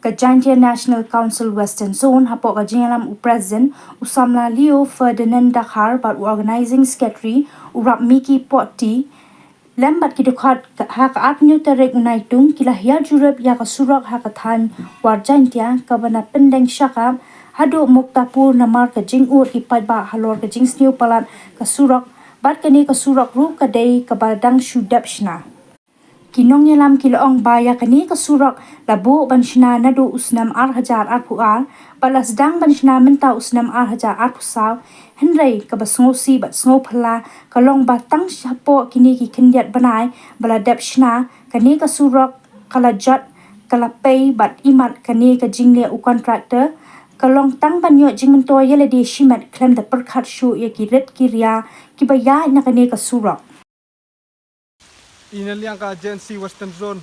ke Jantia National Council Western Zone hapok ke JNC President Usamla Leo Ferdinand Dakhar bat organizing secretary urap Miki Potti lambat kidukat hak atnyu terek unaitung kila hia jurep ya ke surok hak than war Jantia ke bana Pdengshakap-Muktapur namar ke jingur ipat ba halor ke jing sniew palat ke surok bat kini ke surok ru ke dei ke Pdengshakap-Muktapur kinong yalam kiloong baya kani ke surok labu ban shna nadu usnam hajar puar balas dang ban shna menta usnam hajar pusaw hynrei ke basngosi bat snopla kalong batang sapo kini ki kendiat banai baladap shna kani ke surok kalajat kalapei bat imat kani ke jingle u kontraktor kalong tang banyo jingmento yele di shimat klem da perkhat shu ye kiret kiria kibaya na kani ke surok Inaliang ka JNC Western Zone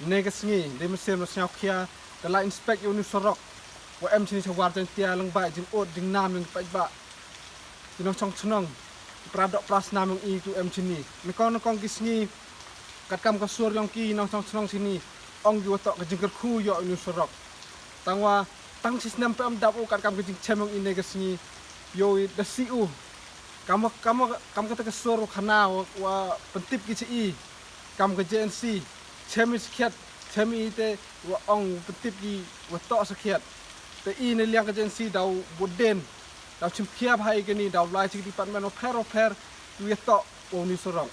negasngi de mesem sniew kia kala inspect uni surok wa sini sawar Jantia lang ba jin od ding nam ng pa ba dinong chong chunong pradok pras namong i tu sini mikon kong kisngi katkam ka sur yang ki nong chong chunong sini ong gi watok ka jingker khu yo uni surok tangwa tang sistem pam dap u katkam ka jing chemong i negasngi yo da siu kamu kata ke sur khana wa pentip ki ci kam ke JNC chemi sekiat chemi te wa ong petip ki wa tok sekiat te i ne liang ke JNC dau boden dau chimkiap hai ke ni dau lai ci department of per wi tok o ni sorong